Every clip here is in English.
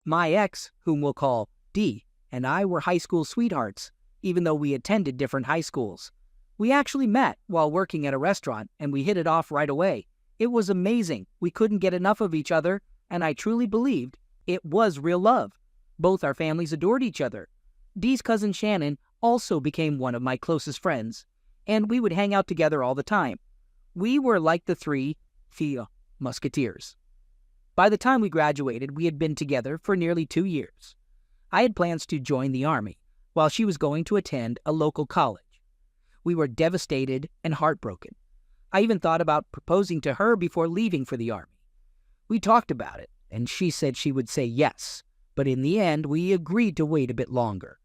My ex, whom we'll call D, and I were high school sweethearts, even though we attended different high schools. We actually met while working at a restaurant, and we hit it off right away. It was amazing. We couldn't get enough of each other, and I truly believed it was real love. Both our families adored each other. Dee's cousin Shannon also became one of my closest friends, and we would hang out together all the time. We were like the three musketeers. By the time we graduated, we had been together for nearly 2 years. I had plans to join the Army, while she was going to attend a local college. We were devastated and heartbroken. I even thought about proposing to her before leaving for the Army. We talked about it, and she said she would say yes, but in the end, we agreed to wait a bit longer.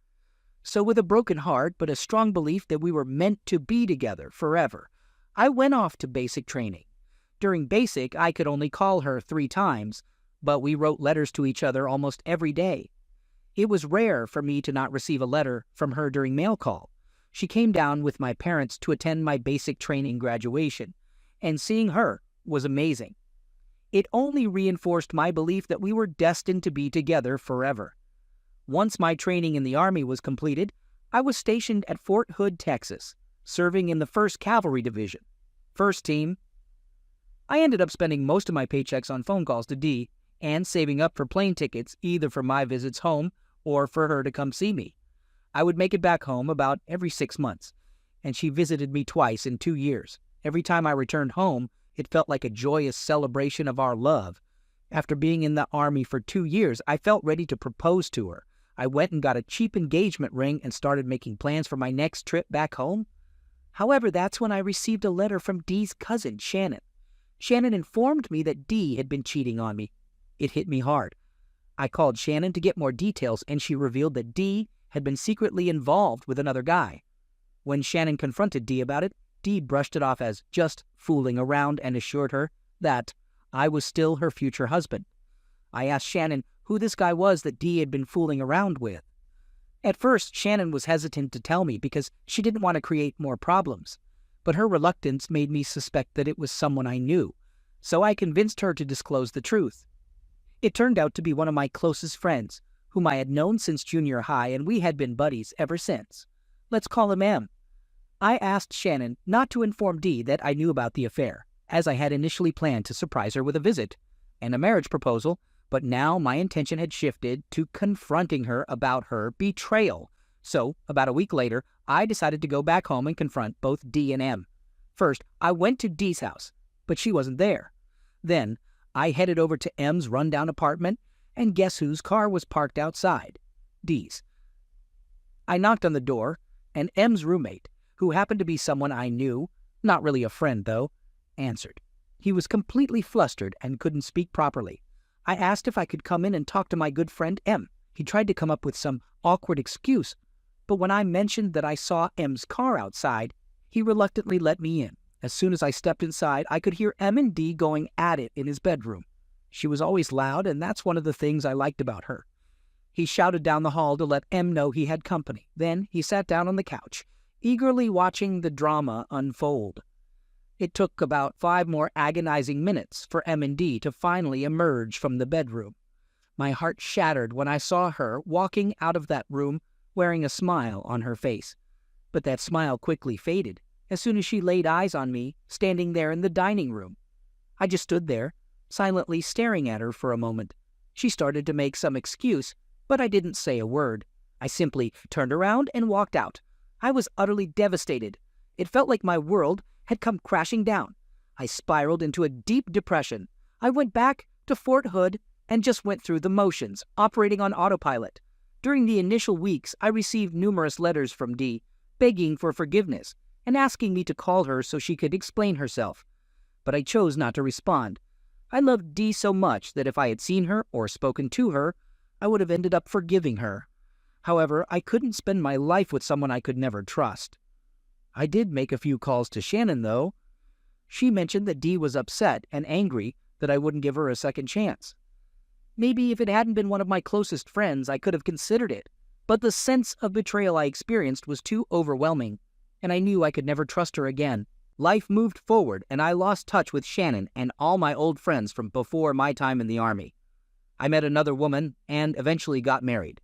So with a broken heart, but a strong belief that we were meant to be together forever, I went off to basic training. During basic, I could only call her 3 times, but we wrote letters to each other almost every day. It was rare for me to not receive a letter from her during mail call. She came down with my parents to attend my basic training graduation, and seeing her was amazing. It only reinforced my belief that we were destined to be together forever. Once my training in the Army was completed, I was stationed at Fort Hood, Texas, serving in the 1st Cavalry Division. First Team. I ended up spending most of my paychecks on phone calls to Dee and saving up for plane tickets either for my visits home or for her to come see me. I would make it back home about every 6 months, and she visited me twice in 2 years. Every time I returned home, it felt like a joyous celebration of our love. After being in the Army for 2 years, I felt ready to propose to her. I went and got a cheap engagement ring and started making plans for my next trip back home. However, that's when I received a letter from Dee's cousin, Shannon. Shannon informed me that Dee had been cheating on me. It hit me hard. I called Shannon to get more details, and she revealed that Dee had been secretly involved with another guy. When Shannon confronted Dee about it, Dee brushed it off as just fooling around and assured her that I was still her future husband. I asked Shannon who this guy was that Dee had been fooling around with. At first, Shannon was hesitant to tell me because she didn't want to create more problems. But her reluctance made me suspect that it was someone I knew, so I convinced her to disclose the truth. It turned out to be one of my closest friends, whom I had known since junior high, and we had been buddies ever since. Let's call him M. I asked Shannon not to inform Dee that I knew about the affair, as I had initially planned to surprise her with a visit and a marriage proposal, but now my intention had shifted to confronting her about her betrayal. So, about a week later, I decided to go back home and confront both Dee and M. First, I went to Dee's house, but she wasn't there. Then, I headed over to M's rundown apartment, and guess whose car was parked outside? Dee's. I knocked on the door, and M's roommate, who happened to be someone I knew, not really a friend though, answered. He was completely flustered and couldn't speak properly. I asked if I could come in and talk to my good friend M. He tried to come up with some awkward excuse, but when I mentioned that I saw M's car outside, he reluctantly let me in. As soon as I stepped inside, I could hear M and D going at it in his bedroom. She was always loud, and that's one of the things I liked about her. He shouted down the hall to let M know he had company. Then he sat down on the couch, eagerly watching the drama unfold. It took about 5 more agonizing minutes for M and D to finally emerge from the bedroom. My heart shattered when I saw her walking out of that room wearing a smile on her face. But that smile quickly faded as soon as she laid eyes on me standing there in the dining room. I just stood there, silently staring at her for a moment. She started to make some excuse, but I didn't say a word. I simply turned around and walked out. I was utterly devastated. It felt like my world had come crashing down. I spiraled into a deep depression. I went back to Fort Hood and just went through the motions, operating on autopilot. During the initial weeks, I received numerous letters from Dee, begging for forgiveness and asking me to call her so she could explain herself. But I chose not to respond. I loved Dee so much that if I had seen her or spoken to her, I would have ended up forgiving her. However, I couldn't spend my life with someone I could never trust. I did make a few calls to Shannon, though. She mentioned that Dee was upset and angry that I wouldn't give her a second chance. Maybe if it hadn't been one of my closest friends, I could have considered it. But the sense of betrayal I experienced was too overwhelming, and I knew I could never trust her again. Life moved forward, and I lost touch with Shannon and all my old friends from before my time in the Army. I met another woman and eventually got married.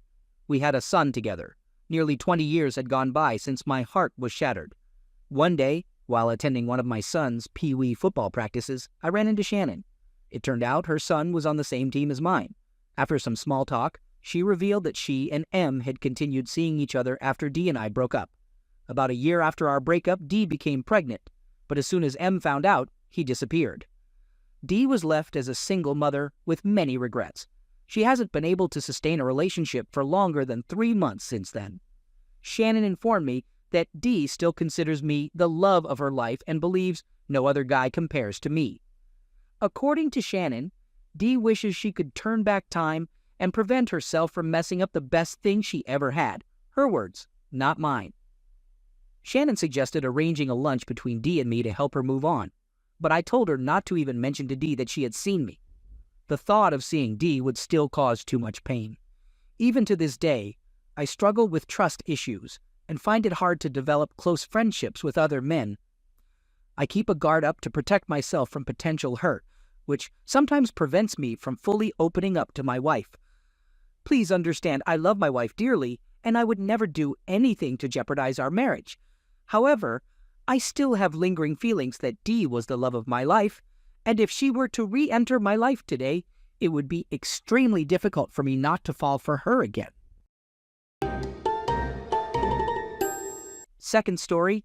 We had a son together. Nearly 20 years had gone by since my heart was shattered. One day, while attending one of my son's pee-wee football practices, I ran into Shannon. It turned out her son was on the same team as mine. After some small talk, she revealed that she and M had continued seeing each other after D and I broke up. About a year after our breakup, D became pregnant, but as soon as M found out, he disappeared. D was left as a single mother with many regrets. She hasn't been able to sustain a relationship for longer than 3 months since then. Shannon informed me that D still considers me the love of her life and believes no other guy compares to me. According to Shannon, D wishes she could turn back time and prevent herself from messing up the best thing she ever had. Her words, not mine. Shannon suggested arranging a lunch between D and me to help her move on, but I told her not to even mention to D that she had seen me. The thought of seeing D would still cause too much pain. Even to this day, I struggle with trust issues and find it hard to develop close friendships with other men. I keep a guard up to protect myself from potential hurt, which sometimes prevents me from fully opening up to my wife. Please understand, I love my wife dearly, and I would never do anything to jeopardize our marriage. However, I still have lingering feelings that D was the love of my life, and if she were to re-enter my life today, it would be extremely difficult for me not to fall for her again. Second story.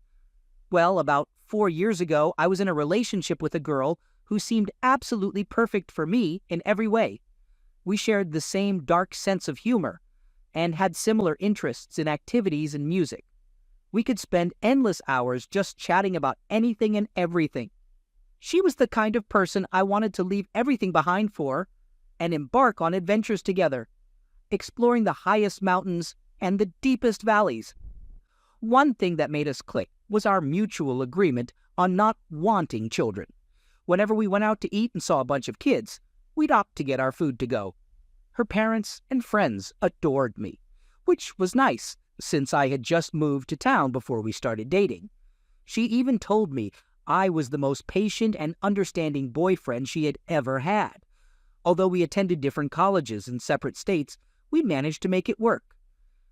Well, about 4 years ago, I was in a relationship with a girl who seemed absolutely perfect for me in every way. We shared the same dark sense of humor and had similar interests in activities and music. We could spend endless hours just chatting about anything and everything. She was the kind of person I wanted to leave everything behind for and embark on adventures together, exploring the highest mountains and the deepest valleys. One thing that made us click was our mutual agreement on not wanting children. Whenever we went out to eat and saw a bunch of kids, we'd opt to get our food to go. Her parents and friends adored me, which was nice since I had just moved to town before we started dating. She even told me I was the most patient and understanding boyfriend she had ever had. Although we attended different colleges in separate states, we managed to make it work.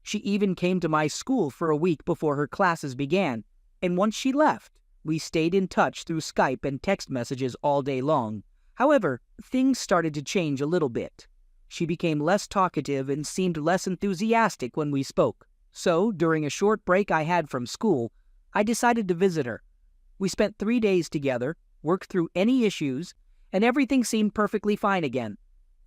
She even came to my school for a week before her classes began, and once she left, we stayed in touch through Skype and text messages all day long. However, things started to change a little bit. She became less talkative and seemed less enthusiastic when we spoke. So, during a short break I had from school, I decided to visit her. We spent 3 days together, worked through any issues, and everything seemed perfectly fine again.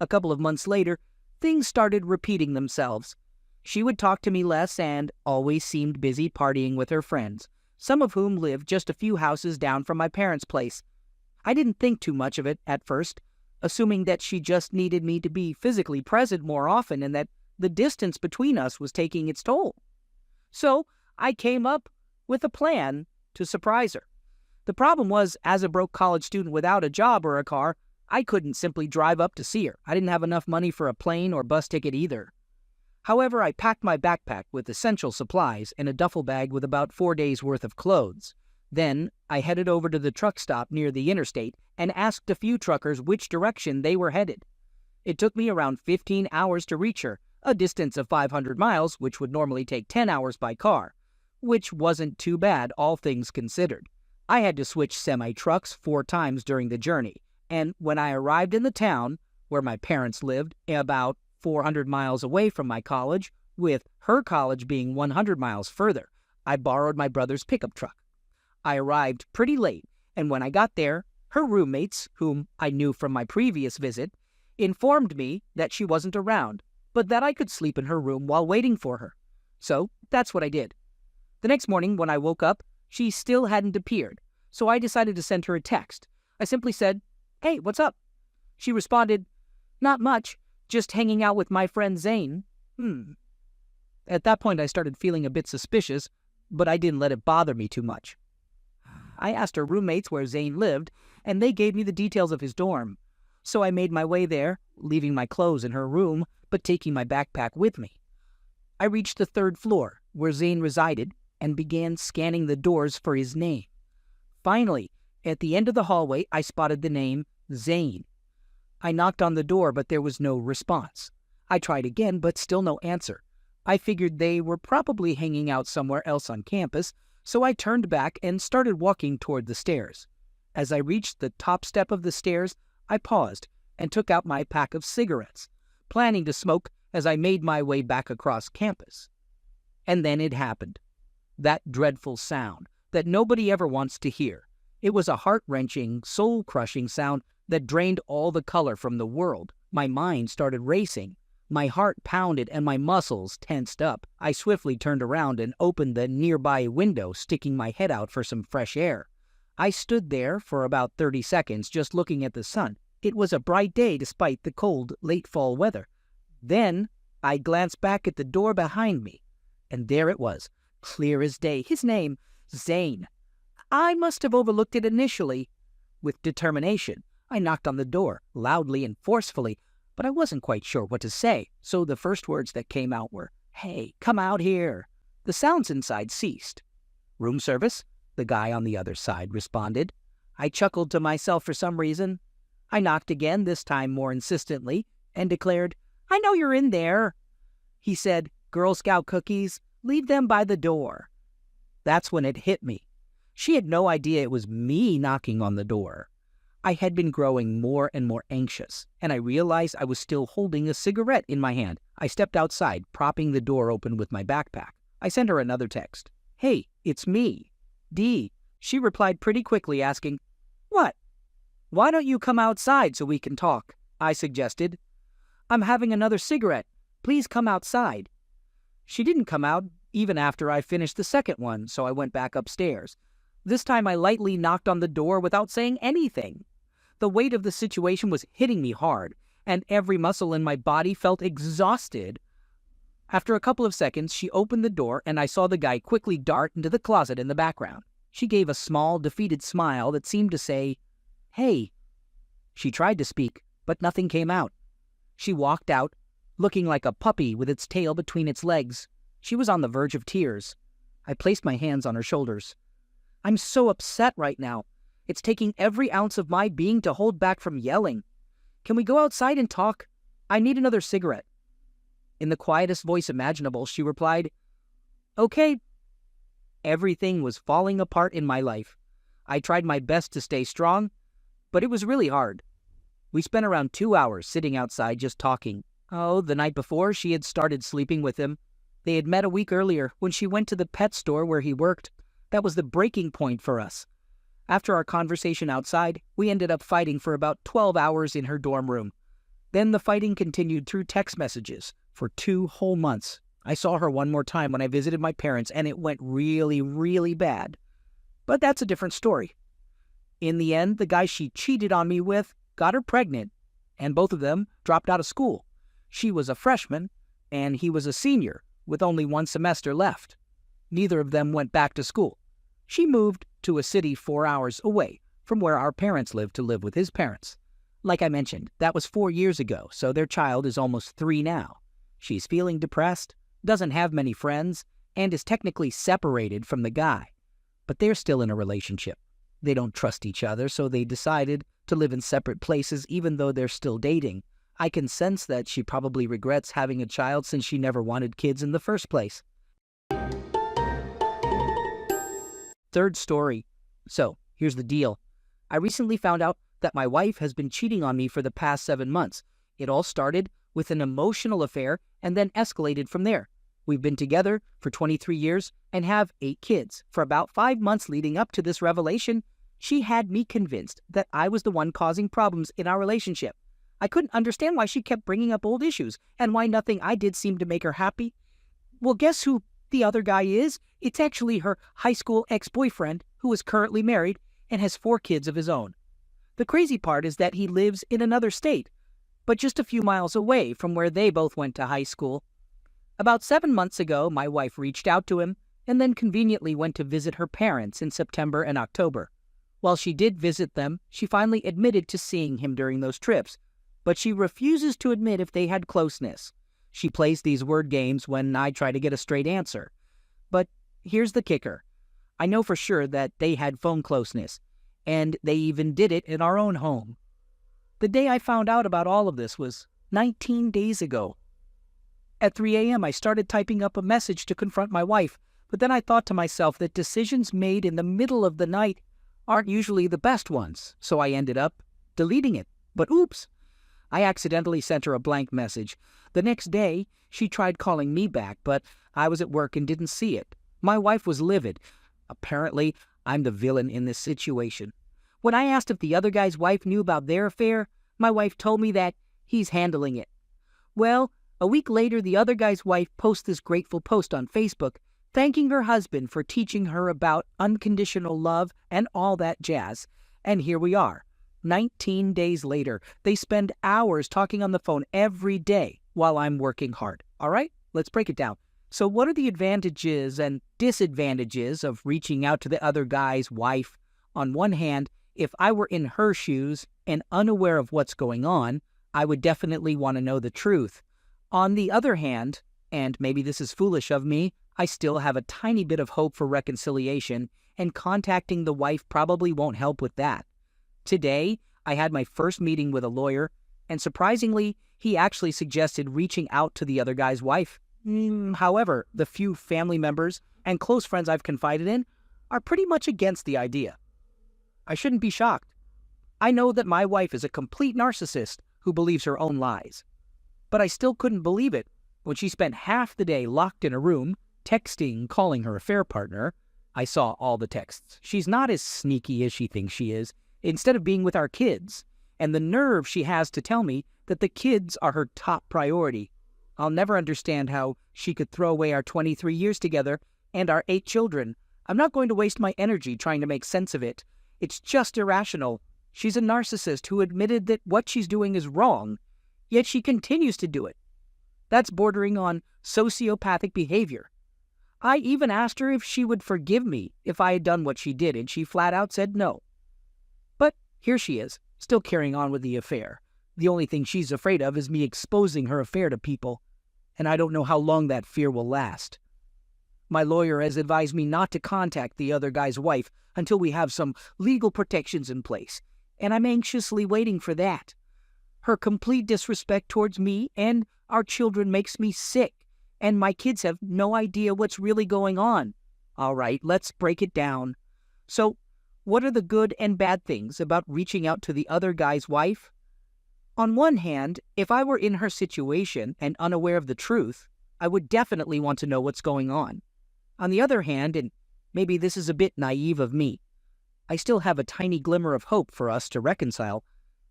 A couple of months later, things started repeating themselves. She would talk to me less and always seemed busy partying with her friends, some of whom lived just a few houses down from my parents' place. I didn't think too much of it at first, assuming that she just needed me to be physically present more often and that the distance between us was taking its toll. So I came up with a plan to surprise her. The problem was, as a broke college student without a job or a car, I couldn't simply drive up to see her. I didn't have enough money for a plane or bus ticket either. However, I packed my backpack with essential supplies and a duffel bag with about 4 days' worth of clothes. Then, I headed over to the truck stop near the interstate and asked a few truckers which direction they were headed. It took me around 15 hours to reach her, a distance of 500 miles, which would normally take 10 hours by car, which wasn't too bad, all things considered. I had to switch semi-trucks 4 times during the journey, and when I arrived in the town, where my parents lived, about 400 miles away from my college, with her college being 100 miles further, I borrowed my brother's pickup truck. I arrived pretty late, and when I got there, her roommates, whom I knew from my previous visit, informed me that she wasn't around, but that I could sleep in her room while waiting for her. So that's what I did. The next morning, when I woke up, she still hadn't appeared, so I decided to send her a text. I simply said, "Hey, what's up?" She responded, "Not much, just hanging out with my friend Zane." At that point, I started feeling a bit suspicious, but I didn't let it bother me too much. I asked her roommates where Zane lived, and they gave me the details of his dorm. So I made my way there, leaving my clothes in her room, but taking my backpack with me. I reached the 3rd floor, where Zane resided, and began scanning the doors for his name. Finally, at the end of the hallway, I spotted the name Zane. I knocked on the door, but there was no response. I tried again, but still no answer. I figured they were probably hanging out somewhere else on campus, so I turned back and started walking toward the stairs. As I reached the top step of the stairs, I paused and took out my pack of cigarettes, planning to smoke as I made my way back across campus. And then it happened. That dreadful sound that nobody ever wants to hear. It was a heart-wrenching, soul-crushing sound that drained all the color from the world. My mind started racing. My heart pounded and my muscles tensed up. I swiftly turned around and opened the nearby window, sticking my head out for some fresh air. I stood there for about 30 seconds just looking at the sun. It was a bright day despite the cold, late fall weather. Then I glanced back at the door behind me, and there it was, clear as day. His name, Zane. I must have overlooked it initially. With determination, I knocked on the door, loudly and forcefully, but I wasn't quite sure what to say, so the first words that came out were, "Hey, come out here." The sounds inside ceased. "Room service?" the guy on the other side responded. I chuckled to myself for some reason. I knocked again, this time more insistently, and declared, "I know you're in there." He said, "Girl Scout cookies, leave them by the door." That's when it hit me. She had no idea it was me knocking on the door. I had been growing more and more anxious, and I realized I was still holding a cigarette in my hand. I stepped outside, propping the door open with my backpack. I sent her another text. "Hey, it's me, D." She replied pretty quickly, asking, "What? Why don't you come outside so we can talk?" I suggested. "I'm having another cigarette. Please come outside." She didn't come out even after I finished the second one, so I went back upstairs. This time I lightly knocked on the door without saying anything. The weight of the situation was hitting me hard, and every muscle in my body felt exhausted. After a couple of seconds, she opened the door, and I saw the guy quickly dart into the closet in the background. She gave a small, defeated smile that seemed to say, "Hey." She tried to speak, but nothing came out. She walked out, looking like a puppy with its tail between its legs. She was on the verge of tears. I placed my hands on her shoulders. "I'm so upset right now. It's taking every ounce of my being to hold back from yelling. Can we go outside and talk? I need another cigarette." In the quietest voice imaginable, she replied, "Okay." Everything was falling apart in my life. I tried my best to stay strong, but it was really hard. We spent around 2 hours sitting outside just talking. Oh, the night before, she had started sleeping with him. They had met a week earlier when she went to the pet store where he worked. That was the breaking point for us. After our conversation outside, we ended up fighting for about 12 hours in her dorm room. Then the fighting continued through text messages for 2 whole months. I saw her one more time when I visited my parents, and it went really, really bad. But that's a different story. In the end, the guy she cheated on me with got her pregnant, and both of them dropped out of school. She was a freshman, and he was a senior, with only 1 semester left. Neither of them went back to school. She moved to a city 4 hours away from where our parents lived to live with his parents. Like I mentioned, that was 4 years ago, so their child is almost 3 now. She's feeling depressed, doesn't have many friends, and is technically separated from the guy. But they're still in a relationship. They don't trust each other, so they decided to live in separate places even though they're still dating. I can sense that she probably regrets having a child since she never wanted kids in the first place. Third story. So, here's the deal. I recently found out that my wife has been cheating on me for the past 7 months. It all started with an emotional affair and then escalated from there. We've been together for 23 years and have 8 kids. For about 5 months leading up to this revelation, she had me convinced that I was the one causing problems in our relationship. I couldn't understand why she kept bringing up old issues and why nothing I did seemed to make her happy. Well, guess who the other guy is? It's actually her high school ex-boyfriend who is currently married and has 4 kids of his own. The crazy part is that he lives in another state, but just a few miles away from where they both went to high school. About 7 months ago, my wife reached out to him and then conveniently went to visit her parents in September and October. While she did visit them, she finally admitted to seeing him during those trips, but she refuses to admit if they had closeness. She plays these word games when I try to get a straight answer. But here's the kicker. I know for sure that they had phone closeness, and they even did it in our own home. The day I found out about all of this was 19 days ago. At 3 a.m., I started typing up a message to confront my wife, but then I thought to myself that decisions made in the middle of the night aren't usually the best ones, so I ended up deleting it. But oops, I accidentally sent her a blank message. The next day, she tried calling me back, but I was at work and didn't see it. My wife was livid. Apparently, I'm the villain in this situation. When I asked if the other guy's wife knew about their affair, my wife told me that he's handling it. Well, a week later, the other guy's wife posts this grateful post on Facebook, thanking her husband for teaching her about unconditional love and all that jazz. And here we are. 19 days later, they spend hours talking on the phone every day while I'm working hard. All right, let's break it down. So what are the advantages and disadvantages of reaching out to the other guy's wife? On one hand, if I were in her shoes and unaware of what's going on, I would definitely want to know the truth. On the other hand, and maybe this is foolish of me, I still have a tiny bit of hope for reconciliation, and contacting the wife probably won't help with that. Today, I had my first meeting with a lawyer, and surprisingly, he actually suggested reaching out to the other guy's wife. However, the few family members and close friends I've confided in are pretty much against the idea. I shouldn't be shocked. I know that my wife is a complete narcissist who believes her own lies. But I still couldn't believe it when she spent half the day locked in a room, texting, calling her affair partner. I saw all the texts. She's not as sneaky as she thinks she is, instead of being with our kids. And the nerve she has to tell me that the kids are her top priority. I'll never understand how she could throw away our 23 years together and our 8 children. I'm not going to waste my energy trying to make sense of it. It's just irrational. She's a narcissist who admitted that what she's doing is wrong, yet she continues to do it. That's bordering on sociopathic behavior. I even asked her if she would forgive me if I had done what she did, and she flat out said no. But here she is, still carrying on with the affair. The only thing she's afraid of is me exposing her affair to people, and I don't know how long that fear will last. My lawyer has advised me not to contact the other guy's wife until we have some legal protections in place, and I'm anxiously waiting for that. Her complete disrespect towards me and our children makes me sick, and my kids have no idea what's really going on. All right, let's break it down. So, what are the good and bad things about reaching out to the other guy's wife? On one hand, if I were in her situation and unaware of the truth, I would definitely want to know what's going on. On the other hand, and maybe this is a bit naive of me, I still have a tiny glimmer of hope for us to reconcile,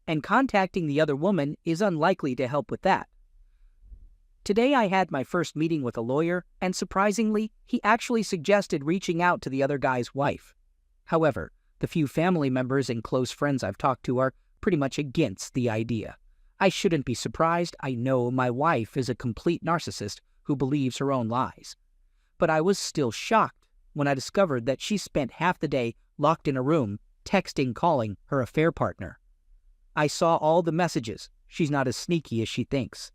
and contacting the other woman is unlikely to help with that. Today I had my first meeting with a lawyer, and surprisingly, he actually suggested reaching out to the other guy's wife. However, the few family members and close friends I've talked to are pretty much against the idea. I shouldn't be surprised. I know my wife is a complete narcissist who believes her own lies. But I was still shocked when I discovered that she spent half the day locked in a room, texting, calling her affair partner. I saw all the messages. She's not as sneaky as she thinks.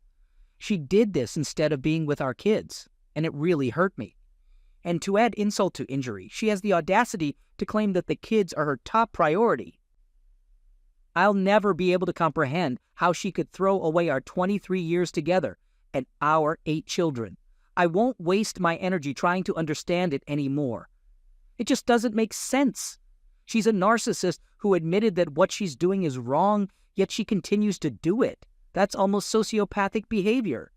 She did this instead of being with our kids, and it really hurt me. And to add insult to injury, she has the audacity to claim that the kids are her top priority. I'll never be able to comprehend how she could throw away our 23 years together and our 8 children. I won't waste my energy trying to understand it anymore. It just doesn't make sense. She's a narcissist who admitted that what she's doing is wrong, yet she continues to do it. That's almost sociopathic behavior.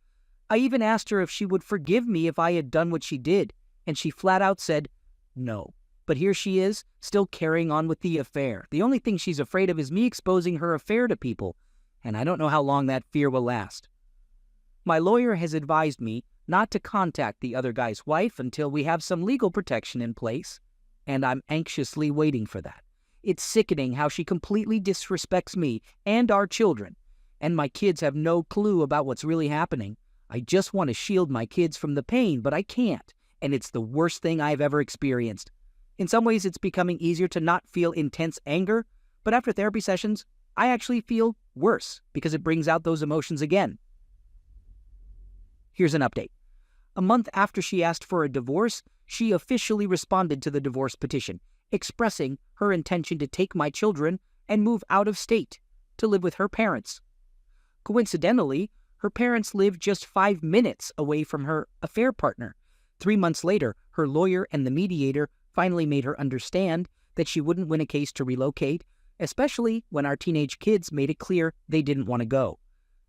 I even asked her if she would forgive me if I had done what she did, and she flat out said no. But here she is, still carrying on with the affair. The only thing she's afraid of is me exposing her affair to people, and I don't know how long that fear will last. My lawyer has advised me not to contact the other guy's wife until we have some legal protection in place, and I'm anxiously waiting for that. It's sickening how she completely disrespects me and our children, and my kids have no clue about what's really happening. I just want to shield my kids from the pain, but I can't, and it's the worst thing I've ever experienced. In some ways, it's becoming easier to not feel intense anger, but after therapy sessions, I actually feel worse because it brings out those emotions again. Here's an update. A month after she asked for a divorce, she officially responded to the divorce petition, expressing her intention to take my children and move out of state. to live with her parents. Coincidentally, her parents lived just 5 minutes away from her affair partner. 3 months later, her lawyer and the mediator finally made her understand that she wouldn't win a case to relocate, especially when our teenage kids made it clear they didn't want to go.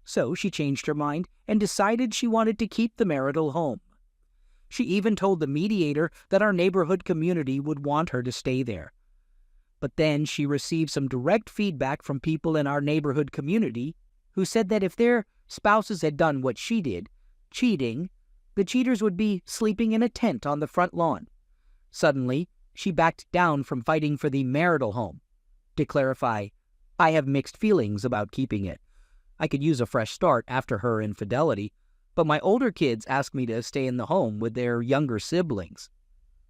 So she changed her mind and decided she wanted to keep the marital home. She even told the mediator that our neighborhood community would want her to stay there. But then she received some direct feedback from people in our neighborhood community who said that if their spouses had done what she did, cheating, the cheaters would be sleeping in a tent on the front lawn. Suddenly, she backed down from fighting for the marital home. To clarify, I have mixed feelings about keeping it. I could use a fresh start after her infidelity, but my older kids asked me to stay in the home with their younger siblings.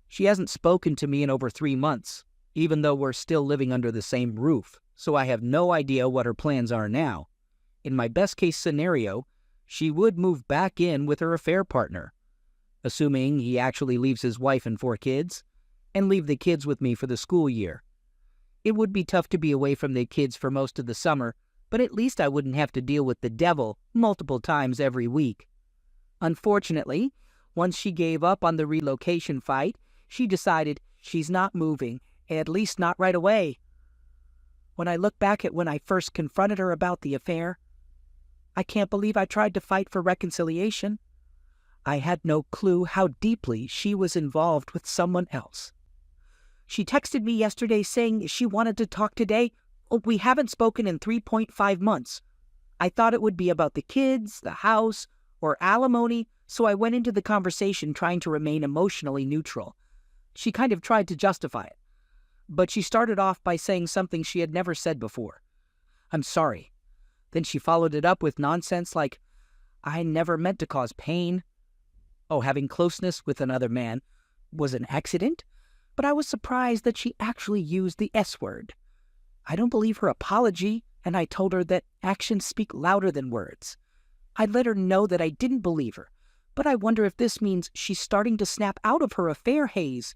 She hasn't spoken to me in over 3 months, even though we're still living under the same roof, so I have no idea what her plans are now. In my best-case scenario, she would move back in with her affair partner, assuming he actually leaves his wife and 4 kids, and leave the kids with me for the school year. It would be tough to be away from the kids for most of the summer, but at least I wouldn't have to deal with the devil multiple times every week. Unfortunately, once she gave up on the relocation fight, she decided she's not moving, at least not right away. When I look back at when I first confronted her about the affair, I can't believe I tried to fight for reconciliation. I had no clue how deeply she was involved with someone else. She texted me yesterday saying she wanted to talk today. We haven't spoken in 3.5 months. I thought it would be about the kids, the house, or alimony, so I went into the conversation trying to remain emotionally neutral. She kind of tried to justify it, but she started off by saying something she had never said before. I'm sorry. Then she followed it up with nonsense like, I never meant to cause pain. Oh, having closeness with another man was an accident? But I was surprised that she actually used the S word. I don't believe her apology, and I told her that actions speak louder than words. I let her know that I didn't believe her, but I wonder if this means she's starting to snap out of her affair haze.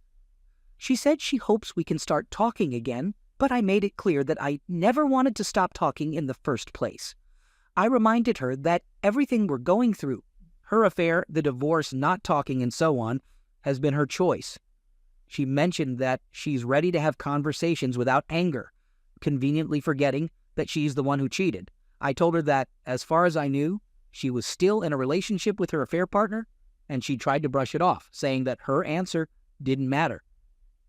She said she hopes we can start talking again, but I made it clear that I never wanted to stop talking in the first place. I reminded her that everything we're going through, her affair, the divorce, not talking, and so on, has been her choice. She mentioned that she's ready to have conversations without anger, conveniently forgetting that she's the one who cheated. I told her that, as far as I knew, she was still in a relationship with her affair partner, and she tried to brush it off, saying that her answer didn't matter.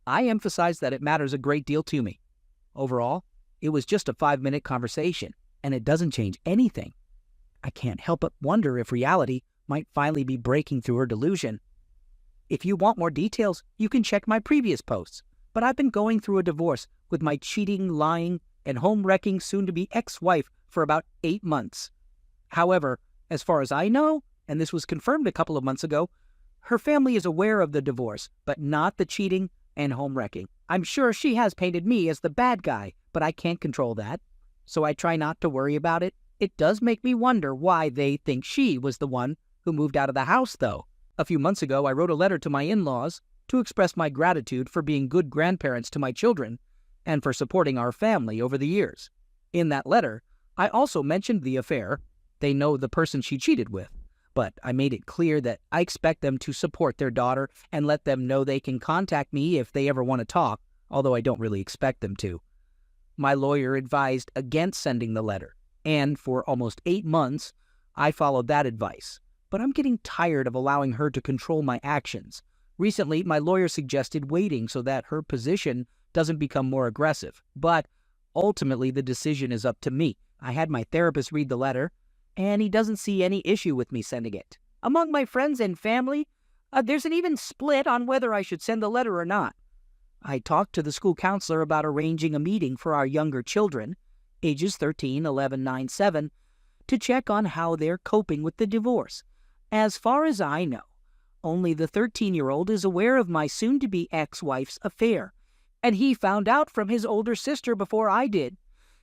I emphasized that it matters a great deal to me. Overall, it was just a 5-minute conversation, and it doesn't change anything. I can't help but wonder if reality might finally be breaking through her delusion. If you want more details, you can check my previous posts, but I've been going through a divorce with my cheating, lying, and home-wrecking soon-to-be ex-wife for about 8 months. However, as far as I know, and this was confirmed a couple of months ago, her family is aware of the divorce, but not the cheating and home-wrecking. I'm sure she has painted me as the bad guy, but I can't control that, so I try not to worry about it. It does make me wonder why they think she was the one who moved out of the house, though. A few months ago, I wrote a letter to my in-laws to express my gratitude for being good grandparents to my children and for supporting our family over the years. In that letter, I also mentioned the affair. They know the person she cheated with, but I made it clear that I expect them to support their daughter and let them know they can contact me if they ever want to talk, although I don't really expect them to. My lawyer advised against sending the letter, and for almost 8 months, I followed that advice. But I'm getting tired of allowing her to control my actions. Recently, my lawyer suggested waiting so that her position doesn't become more aggressive. But ultimately, the decision is up to me. I had my therapist read the letter, and he doesn't see any issue with me sending it. Among my friends and family, there's an even split on whether I should send the letter or not. I talked to the school counselor about arranging a meeting for our younger children, ages 13, 11, 9, 7, to check on how they're coping with the divorce. As far as I know, only the 13-year-old is aware of my soon-to-be ex-wife's affair, and he found out from his older sister before I did.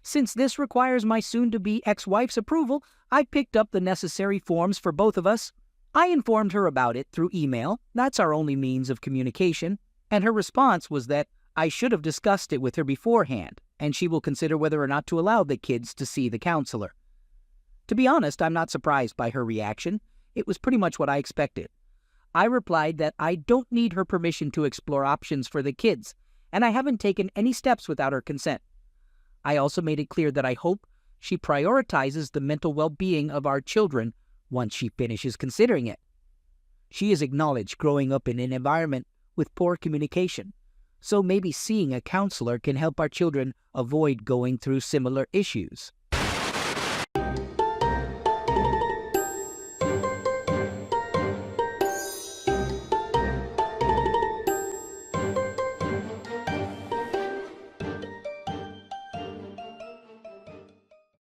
Since this requires my soon-to-be ex-wife's approval, I picked up the necessary forms for both of us. I informed her about it through email. That's our only means of communication, and her response was that I should have discussed it with her beforehand. and she will consider whether or not to allow the kids to see the counselor. To be honest, I'm not surprised by her reaction. It was pretty much what I expected. I replied that I don't need her permission to explore options for the kids, and I haven't taken any steps without her consent. I also made it clear that I hope she prioritizes the mental well-being of our children once she finishes considering it. She has acknowledged growing up in an environment with poor communication, so maybe seeing a counselor can help our children avoid going through similar issues.